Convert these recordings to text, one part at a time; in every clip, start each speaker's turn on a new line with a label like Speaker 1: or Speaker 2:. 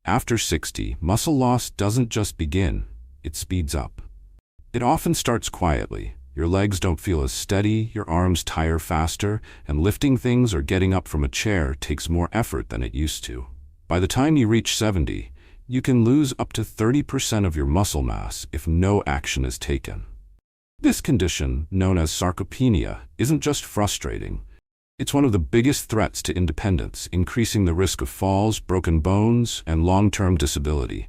Speaker 1: After 60, muscle loss doesn't just begin, it speeds up. It often starts quietly. Your legs don't feel as steady, your arms tire faster, and lifting things or getting up from a chair takes more effort than it used to. By the time you reach 70, you can lose up to 30% of your muscle mass if no action is taken. This condition, known as sarcopenia, isn't just frustrating. It's one of the biggest threats to independence, increasing the risk of falls, broken bones, and long-term disability.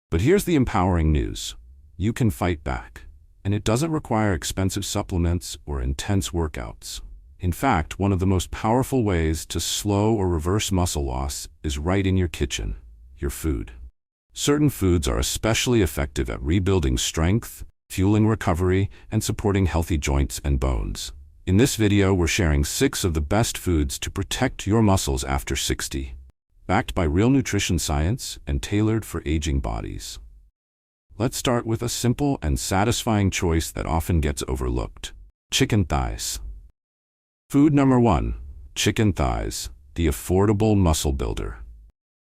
Speaker 1: But here's the empowering news. You can fight back. And it doesn't require expensive supplements or intense workouts. In fact, one of the most powerful ways to slow or reverse muscle loss is right in your kitchen, your food. Certain foods are especially effective at rebuilding strength, fueling recovery, and supporting healthy joints and bones. In this video, we're sharing 6 of the best foods to protect your muscles after 60, backed by real nutrition science and tailored for aging bodies. Let's start with a simple and satisfying choice that often gets overlooked: chicken thighs. Food number 1, chicken thighs, the affordable muscle builder.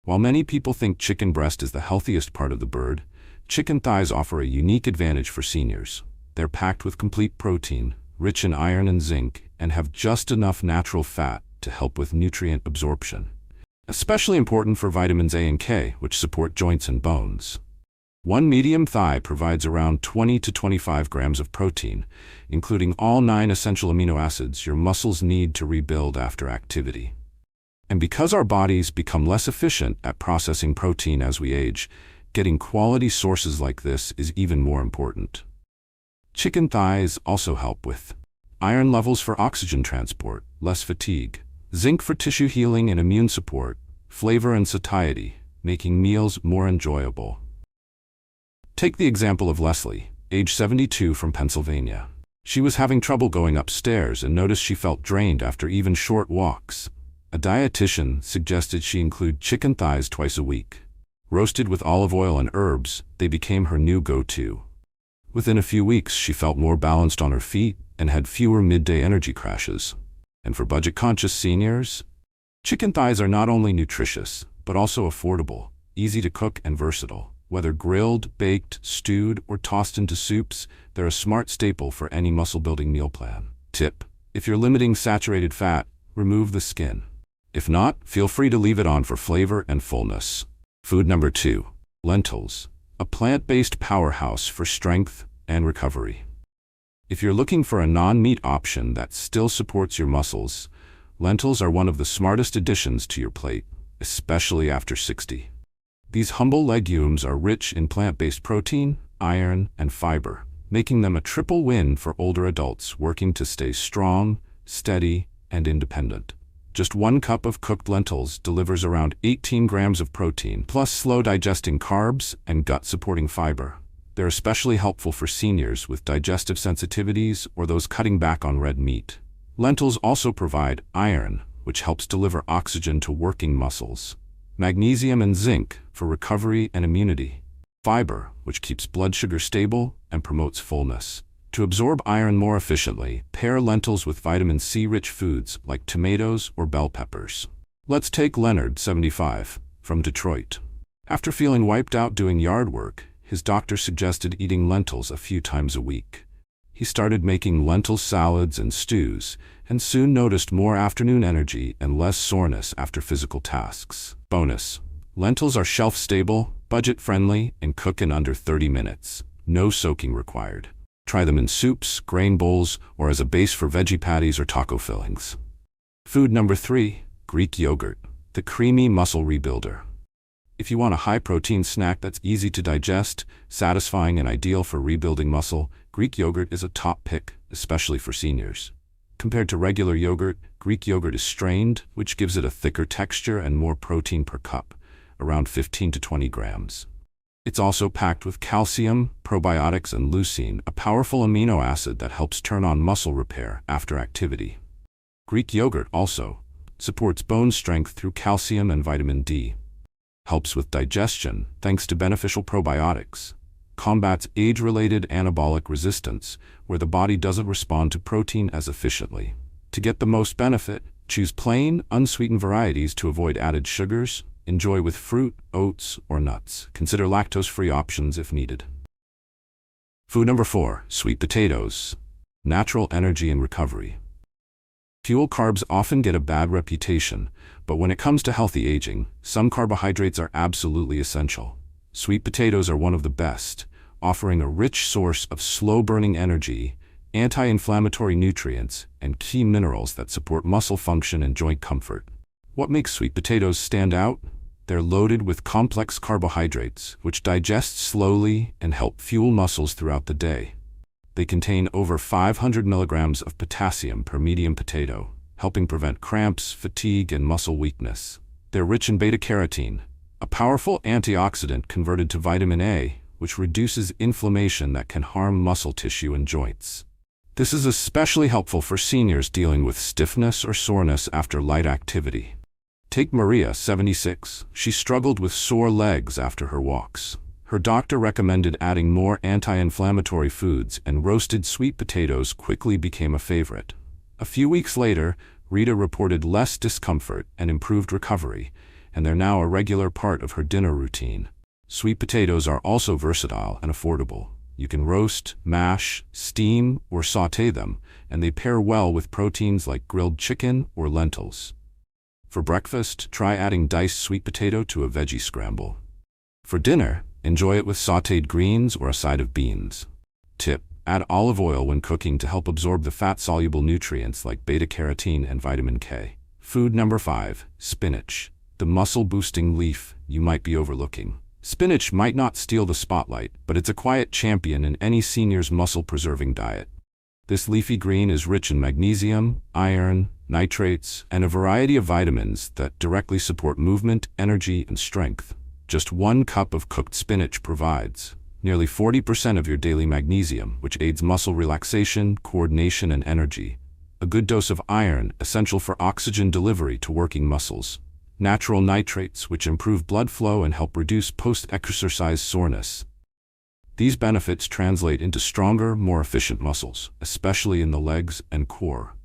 Speaker 1: While many people think chicken breast is the healthiest part of the bird, chicken thighs offer a unique advantage for seniors. They're packed with complete protein, rich in iron and zinc, and have just enough natural fat to help with nutrient absorption. Especially important for vitamins A and K, which support joints and bones. One medium thigh provides around 20 to 25 grams of protein, including all 9 essential amino acids your muscles need to rebuild after activity. And because our bodies become less efficient at processing protein as we age, getting quality sources like this is even more important. Chicken thighs also help with iron levels for oxygen transport, less fatigue, zinc for tissue healing and immune support, flavor and satiety, making meals more enjoyable. Take the example of Leslie, age 72, from Pennsylvania. She was having trouble going upstairs and noticed she felt drained after even short walks. A dietitian suggested she include chicken thighs twice a week. Roasted with olive oil and herbs, they became her new go-to. Within a few weeks, she felt more balanced on her feet and had fewer midday energy crashes. And for budget-conscious seniors, chicken thighs are not only nutritious, but also affordable, easy to cook, and versatile. Whether grilled, baked, stewed, or tossed into soups, they're a smart staple for any muscle-building meal plan. Tip: if you're limiting saturated fat, remove the skin. If not, feel free to leave it on for flavor and fullness. Food number 2, lentils, a plant-based powerhouse for strength and recovery. If you're looking for a non-meat option that still supports your muscles, lentils are one of the smartest additions to your plate, especially after 60. These humble legumes are rich in plant-based protein, iron, and fiber, making them a triple win for older adults working to stay strong, steady, and independent. Just 1 cup of cooked lentils delivers around 18 grams of protein, plus slow-digesting carbs and gut-supporting fiber. They're especially helpful for seniors with digestive sensitivities or those cutting back on red meat. Lentils also provide iron, which helps deliver oxygen to working muscles, magnesium and zinc for recovery and immunity, fiber, which keeps blood sugar stable and promotes fullness. To absorb iron more efficiently, pair lentils with vitamin C-rich foods like tomatoes or bell peppers. Let's take Leonard, 75, from Detroit. After feeling wiped out doing yard work, his doctor suggested eating lentils a few times a week. He started making lentil salads and stews, and soon noticed more afternoon energy and less soreness after physical tasks. Bonus: lentils are shelf-stable, budget-friendly, and cook in under 30 minutes. No soaking required. Try them in soups, grain bowls, or as a base for veggie patties or taco fillings. Food number 3, Greek yogurt, the creamy muscle rebuilder. If you want a high-protein snack that's easy to digest, satisfying, and ideal for rebuilding muscle, Greek yogurt is a top pick, especially for seniors. Compared to regular yogurt, Greek yogurt is strained, which gives it a thicker texture and more protein per cup, around 15 to 20 grams. It's also packed with calcium, probiotics, and leucine, a powerful amino acid that helps turn on muscle repair after activity. Greek yogurt also supports bone strength through calcium and vitamin D, helps with digestion thanks to beneficial probiotics, combats age-related anabolic resistance, where the body doesn't respond to protein as efficiently. To get the most benefit, choose plain, unsweetened varieties to avoid added sugars, Enjoy with fruit, oats, or nuts. Consider lactose-free options if needed. Food number 4, sweet potatoes. Natural energy and recovery. Fuel carbs often get a bad reputation, but when it comes to healthy aging, some carbohydrates are absolutely essential. Sweet potatoes are one of the best, offering a rich source of slow-burning energy, anti-inflammatory nutrients, and key minerals that support muscle function and joint comfort. What makes sweet potatoes stand out? They're loaded with complex carbohydrates, which digest slowly and help fuel muscles throughout the day. They contain over 500 milligrams of potassium per medium potato, helping prevent cramps, fatigue, and muscle weakness. They're rich in beta-carotene, a powerful antioxidant converted to vitamin A, which reduces inflammation that can harm muscle tissue and joints. This is especially helpful for seniors dealing with stiffness or soreness after light activity. Take Maria, 76. She struggled with sore legs after her walks. Her doctor recommended adding more anti-inflammatory foods, and roasted sweet potatoes quickly became a favorite. A few weeks later, Rita reported less discomfort and improved recovery, and they're now a regular part of her dinner routine. Sweet potatoes are also versatile and affordable. You can roast, mash, steam, or sauté them, and they pair well with proteins like grilled chicken or lentils. For breakfast, try adding diced sweet potato to a veggie scramble. For dinner, enjoy it with sautéed greens or a side of beans. Tip: add olive oil when cooking to help absorb the fat-soluble nutrients like beta-carotene and vitamin K. Food number 5, spinach. The muscle-boosting leaf you might be overlooking. Spinach might not steal the spotlight, but it's a quiet champion in any senior's muscle-preserving diet. This leafy green is rich in magnesium, iron, nitrates, and a variety of vitamins that directly support movement, energy, and strength. Just 1 cup of cooked spinach provides nearly 40% of your daily magnesium, which aids muscle relaxation, coordination, and energy. A good dose of iron, essential for oxygen delivery to working muscles. Natural nitrates, which improve blood flow and help reduce post-exercise soreness. These benefits translate into stronger, more efficient muscles, especially in the legs and core,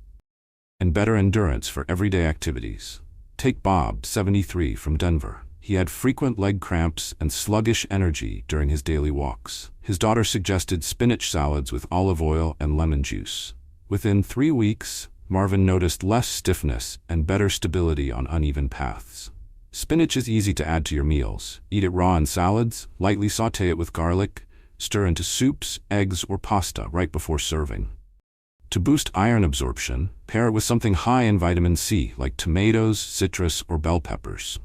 Speaker 1: and better endurance for everyday activities. Take Bob, 73, from Denver. He had frequent leg cramps and sluggish energy during his daily walks. His daughter suggested spinach salads with olive oil and lemon juice. Within 3 weeks, Marvin noticed less stiffness and better stability on uneven paths. Spinach is easy to add to your meals. Eat it raw in salads, lightly sauté it with garlic, stir into soups, eggs, or pasta right before serving. To boost iron absorption, pair it with something high in vitamin C like tomatoes, citrus, or bell peppers.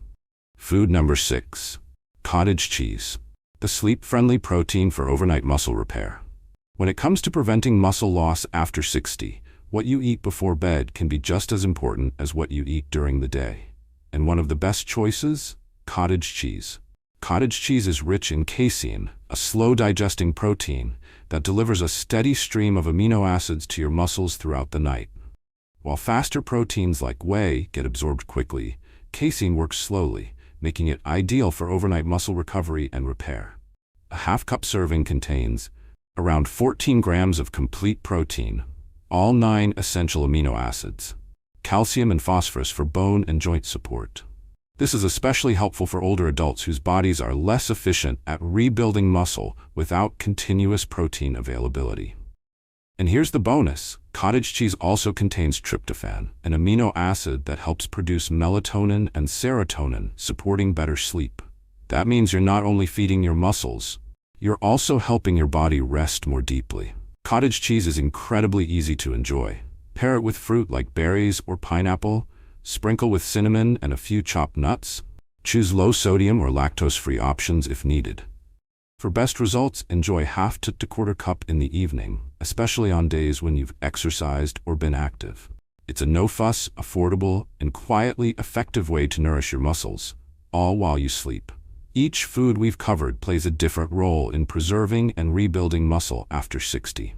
Speaker 1: Food number 6, cottage cheese. The sleep-friendly protein for overnight muscle repair. When it comes to preventing muscle loss after 60, what you eat before bed can be just as important as what you eat during the day. And one of the best choices? Cottage cheese. Cottage cheese is rich in casein, a slow-digesting protein that delivers a steady stream of amino acids to your muscles throughout the night. While faster proteins like whey get absorbed quickly, casein works slowly, making it ideal for overnight muscle recovery and repair. A half-cup serving contains around 14 grams of complete protein, all 9 essential amino acids, calcium and phosphorus for bone and joint support. This is especially helpful for older adults whose bodies are less efficient at rebuilding muscle without continuous protein availability. And here's the bonus. Cottage cheese also contains tryptophan, an amino acid that helps produce melatonin and serotonin, supporting better sleep. That means you're not only feeding your muscles, you're also helping your body rest more deeply. Cottage cheese is incredibly easy to enjoy. Pair it with fruit like berries or pineapple, sprinkle with cinnamon and a few chopped nuts. Choose low-sodium or lactose-free options if needed. For best results, enjoy half to quarter cup in the evening, especially on days when you've exercised or been active. It's a no-fuss, affordable, and quietly effective way to nourish your muscles, all while you sleep. Each food we've covered plays a different role in preserving and rebuilding muscle after 60.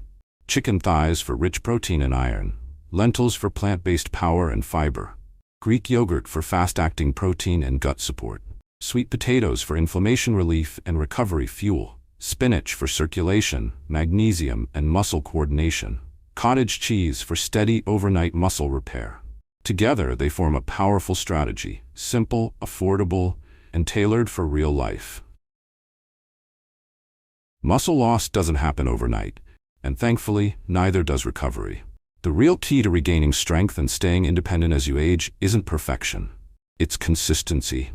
Speaker 1: Chicken thighs for rich protein and iron, lentils for plant-based power and fiber, Greek yogurt for fast-acting protein and gut support, sweet potatoes for inflammation relief and recovery fuel, spinach for circulation, magnesium, and muscle coordination, cottage cheese for steady overnight muscle repair. Together, they form a powerful strategy, simple, affordable, and tailored for real life. Muscle loss doesn't happen overnight, and thankfully, neither does recovery. The real key to regaining strength and staying independent as you age isn't perfection. It's consistency.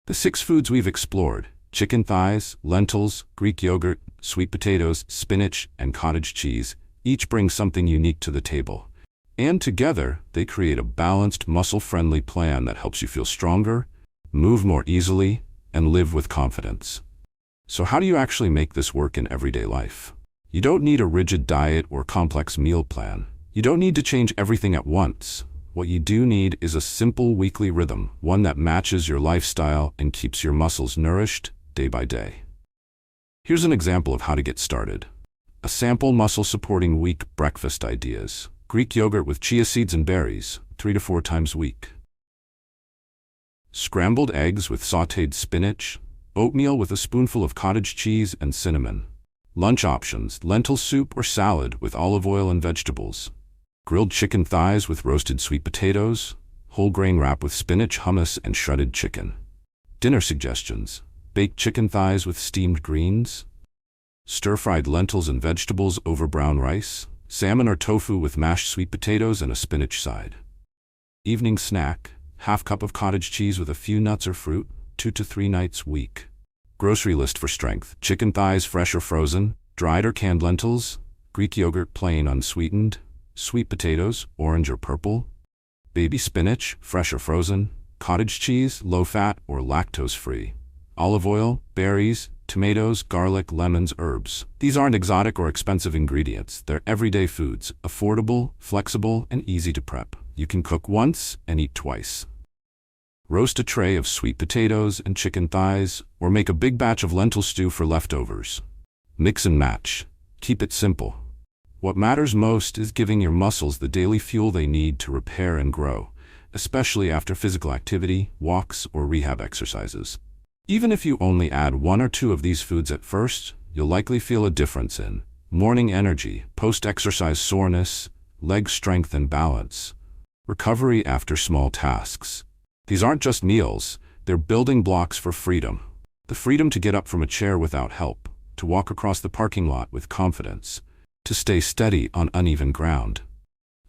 Speaker 1: The 6 foods we've explored: chicken thighs, lentils, Greek yogurt, sweet potatoes, spinach, and cottage cheese, each bring something unique to the table. And together, they create a balanced, muscle-friendly plan that helps you feel stronger, move more easily, and live with confidence. So how do you actually make this work in everyday life? You don't need a rigid diet or complex meal plan. You don't need to change everything at once. What you do need is a simple weekly rhythm, one that matches your lifestyle and keeps your muscles nourished day by day. Here's an example of how to get started. A sample muscle-supporting week breakfast ideas. Greek yogurt with chia seeds and berries, 3 to 4 times a week. Scrambled eggs with sautéed spinach. Oatmeal with a spoonful of cottage cheese and cinnamon. Lunch options: lentil soup or salad with olive oil and vegetables. Grilled chicken thighs with roasted sweet potatoes. Whole grain wrap with spinach, hummus, and shredded chicken. Dinner suggestions: baked chicken thighs with steamed greens. Stir-fried lentils and vegetables over brown rice. Salmon or tofu with mashed sweet potatoes and a spinach side. Evening snack: half cup of cottage cheese with a few nuts or fruit, 2 to 3 nights a week. Grocery list for strength: chicken thighs fresh or frozen, dried or canned lentils, Greek yogurt plain unsweetened, sweet potatoes, orange or purple, baby spinach, fresh or frozen, cottage cheese, low-fat or lactose-free, olive oil, berries, tomatoes, garlic, lemons, herbs. These aren't exotic or expensive ingredients. They're everyday foods, affordable, flexible, and easy to prep. You can cook once and eat twice. Roast a tray of sweet potatoes and chicken thighs, or make a big batch of lentil stew for leftovers. Mix and match. Keep it simple. What matters most is giving your muscles the daily fuel they need to repair and grow, especially after physical activity, walks, or rehab exercises. Even if you only add 1 or 2 of these foods at first, you'll likely feel a difference in morning energy, post-exercise soreness, leg strength and balance, recovery after small tasks. These aren't just meals, they're building blocks for freedom. The freedom to get up from a chair without help, to walk across the parking lot with confidence, to stay steady on uneven ground.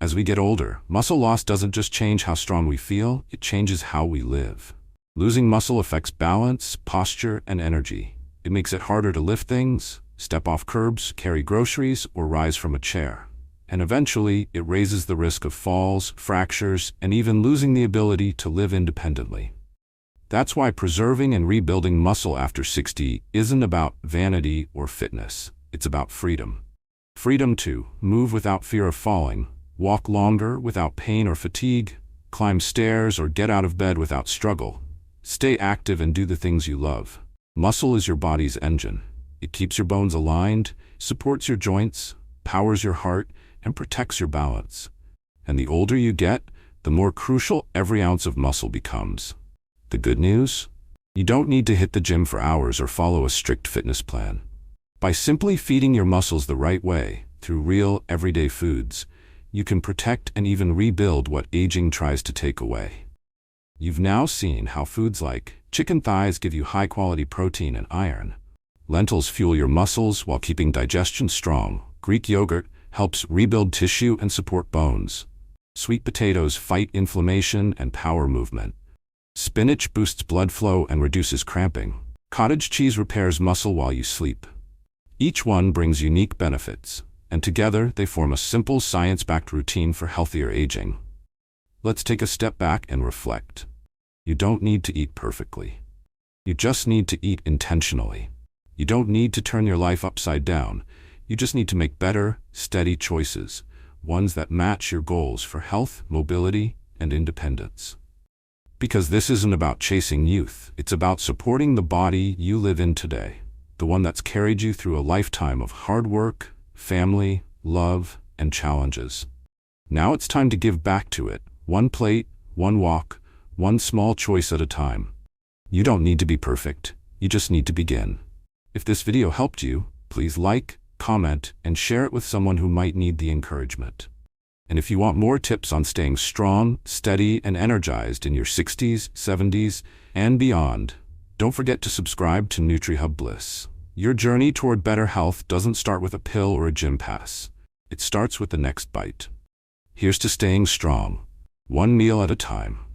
Speaker 1: As we get older, muscle loss doesn't just change how strong we feel, it changes how we live. Losing muscle affects balance, posture, and energy. It makes it harder to lift things, step off curbs, carry groceries, or rise from a chair. And eventually, it raises the risk of falls, fractures, and even losing the ability to live independently. That's why preserving and rebuilding muscle after 60 isn't about vanity or fitness. It's about freedom. Freedom to move without fear of falling, walk longer without pain or fatigue, climb stairs or get out of bed without struggle. Stay active and do the things you love. Muscle is your body's engine. It keeps your bones aligned, supports your joints, powers your heart, and protects your balance. And the older you get, the more crucial every ounce of muscle becomes. The good news? You don't need to hit the gym for hours or follow a strict fitness plan. By simply feeding your muscles the right way, through real, everyday foods, you can protect and even rebuild what aging tries to take away. You've now seen how foods like chicken thighs give you high-quality protein and iron. Lentils fuel your muscles while keeping digestion strong. Greek yogurt helps rebuild tissue and support bones. Sweet potatoes fight inflammation and power movement. Spinach boosts blood flow and reduces cramping. Cottage cheese repairs muscle while you sleep. Each one brings unique benefits, and together they form a simple science-backed routine for healthier aging. Let's take a step back and reflect. You don't need to eat perfectly. You just need to eat intentionally. You don't need to turn your life upside down. You just need to make better, steady choices, ones that match your goals for health, mobility, and independence. Because this isn't about chasing youth, it's about supporting the body you live in today, the one that's carried you through a lifetime of hard work, family, love, and challenges. Now it's time to give back to it, one plate, one walk, one small choice at a time. You don't need to be perfect, you just need to begin. If this video helped you, please like, comment, and share it with someone who might need the encouragement. And if you want more tips on staying strong, steady, and energized in your 60s, 70s, and beyond. Don't forget to subscribe to NutriHub Bliss. Your journey toward better health doesn't start with a pill or a gym pass. It starts with the next bite. Here's to staying strong, one meal at a time.